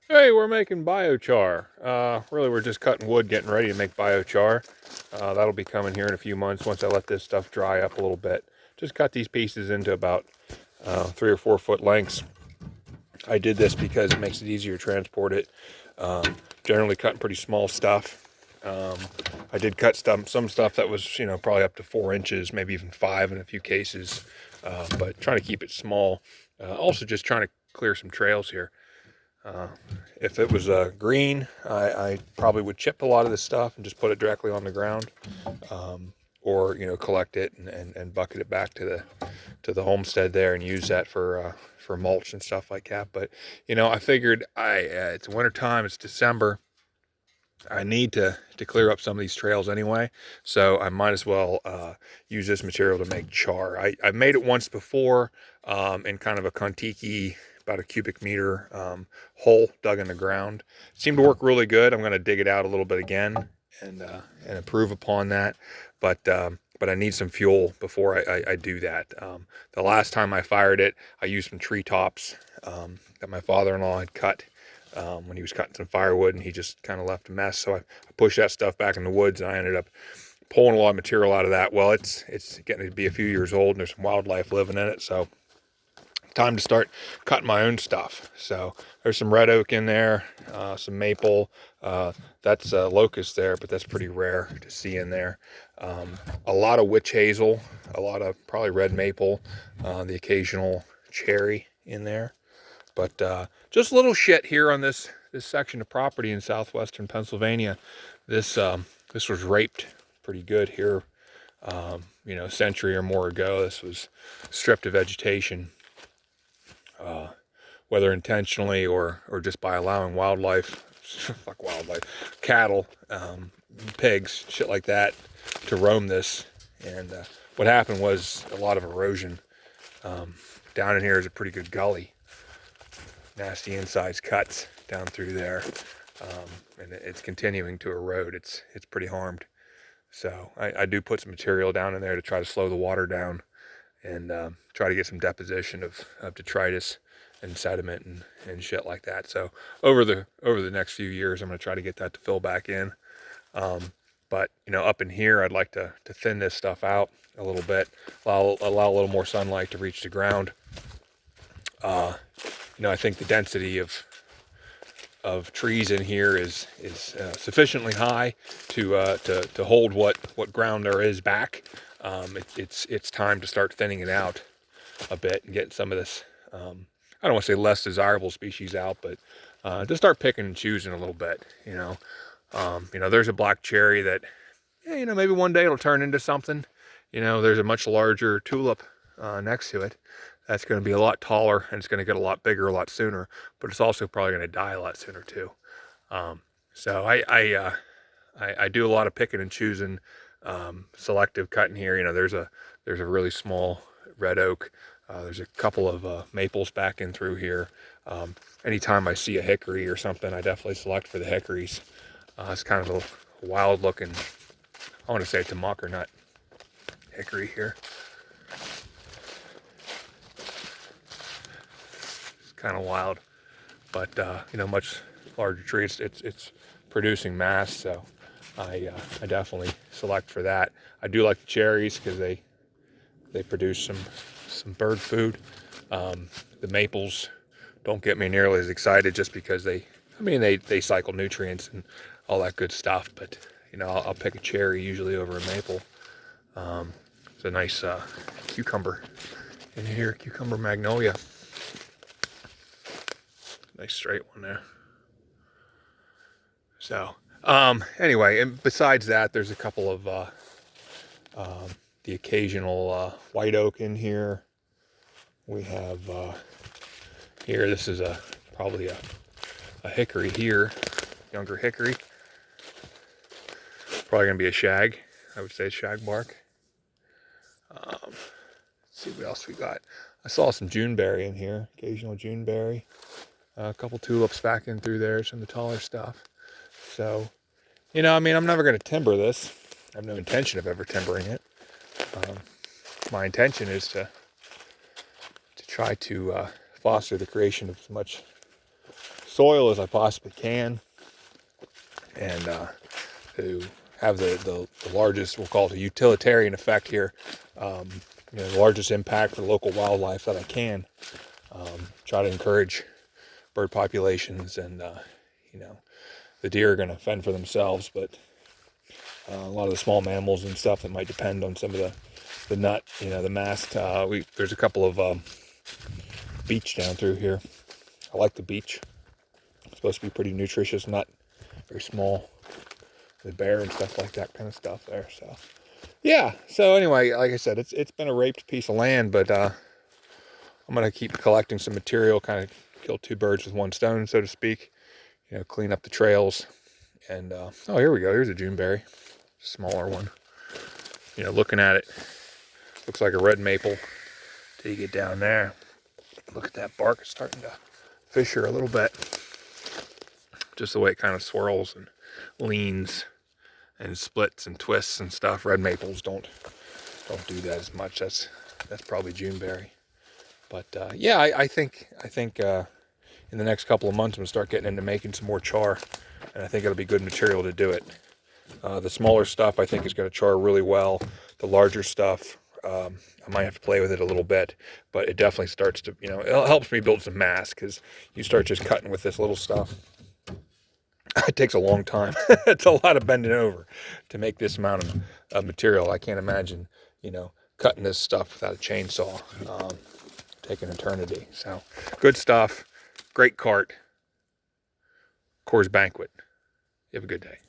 Hey, we're making biochar. Really, we're just cutting wood, getting ready to make biochar. That'll be coming here in a few months once I let this stuff dry up a little bit. Just cut these pieces into about 3 or 4 foot lengths. I did this because it makes it easier to transport it. Generally cutting pretty small stuff. I did cut some stuff that was, probably up to 4 inches, maybe even 5 in a few cases, but trying to keep it small. Also just trying to clear some trails here. Uh, if it was green, I probably would chip a lot of this stuff and just put it directly on the ground, or collect it and bucket it back to the homestead there and use that for mulch and stuff like that. But I figured it's winter time, it's December. I need to clear up some of these trails anyway, so I might as well use this material to make char. I've made it once before in kind of a Kontiki, about a cubic meter hole dug in the ground. It seemed to work really good. I'm going to dig it out a little bit again and improve upon that, but I need some fuel before I do that. The last time I fired it, I used some tree tops that my father-in-law had cut when he was cutting some firewood, and he just kind of left a mess. So I pushed that stuff back in the woods, and I ended up pulling a lot of material out of that. Well, it's getting to be a few years old, and there's some wildlife living in it, so time to start cutting my own stuff. So there's some red oak in there, some maple. That's locust there, but that's pretty rare to see in there. A lot of witch hazel, a lot of probably red maple, the occasional cherry in there. But just little shit here on this section of property in southwestern Pennsylvania. This was raped pretty good here, a century or more ago. This was stripped of vegetation, whether intentionally or just by allowing wildlife, fuck wildlife, cattle, pigs, shit like that, to roam this. And what happened was a lot of erosion. Down in here is a pretty good gully. Nasty insides cuts down through there, and it's continuing to erode. It's pretty harmed. So I do put some material down in there to try to slow the water down and try to get some deposition of detritus and sediment and shit like that. So over the next few years, I'm going to try to get that to fill back in. But up in here, I'd like to thin this stuff out a little bit, allow a little more sunlight to reach the ground. I think the density of trees in here is sufficiently high to hold what ground there is back. It's time to start thinning it out a bit and getting some of this. I don't want to say less desirable species out, but to start picking and choosing a little bit. There's a black cherry that, maybe one day it'll turn into something. There's a much larger tulip next to it. That's going to be a lot taller, and it's going to get a lot bigger a lot sooner, but it's also probably going to die a lot sooner too. So I do a lot of picking and choosing, selective cutting here. There's a really small red oak. There's a couple of maples back in through here. Anytime I see a hickory or something, I definitely select for the hickories. It's kind of a wild looking, I want to say it's a mocker nut hickory here. Kind of wild, but much larger tree. It's producing mass, so I definitely select for that. I do like the cherries because they produce some bird food. The maples don't get me nearly as excited just because they cycle nutrients and all that good stuff. But I'll pick a cherry usually over a maple. It's a nice cucumber in here, cucumber magnolia. Nice straight one there. So anyway, and besides that, there's a couple of the occasional white oak in here. We have here, this is probably a hickory here, younger hickory. Probably gonna be a shag. I would say shag bark. Let's see what else we got. I saw some Juneberry in here, occasional Juneberry. A couple tulips back in through there, some of the taller stuff. So, I'm never going to timber this. I have no intention of ever timbering it. My intention is to try to foster the creation of as much soil as I possibly can, and to have the largest, we'll call it a utilitarian effect here, the largest impact for local wildlife that I can. Try to encourage bird populations, and the deer are going to fend for themselves, but a lot of the small mammals and stuff that might depend on some of the nut, the mast. There's a couple of beech down through here. I like the beech. It's supposed to be pretty nutritious nut, very small. The bear and stuff like that kind of stuff there. So yeah. So anyway, like I said, it's been a raped piece of land, but I'm gonna keep collecting some material, kind of kill two birds with one stone, so to speak. Clean up the trails, and oh, here we go. Here's a Juneberry, smaller one. Looking at it, looks like a red maple. Till you get down there, look at that bark. It's starting to fissure a little bit. Just the way it kind of swirls and leans and splits and twists and stuff. Red maples don't do that as much. That's probably Juneberry. But yeah, I think in the next couple of months I'm gonna start getting into making some more char, and I think it'll be good material to do it. The smaller stuff I think is going to char really well. The larger stuff, I might have to play with it a little bit, but it definitely starts to, it helps me build some mass, because you start just cutting with this little stuff. It takes a long time. It's a lot of bending over to make this amount of material. I can't imagine, cutting this stuff without a chainsaw. Take an eternity. So good stuff. Great cart. Coors Banquet. You have a good day.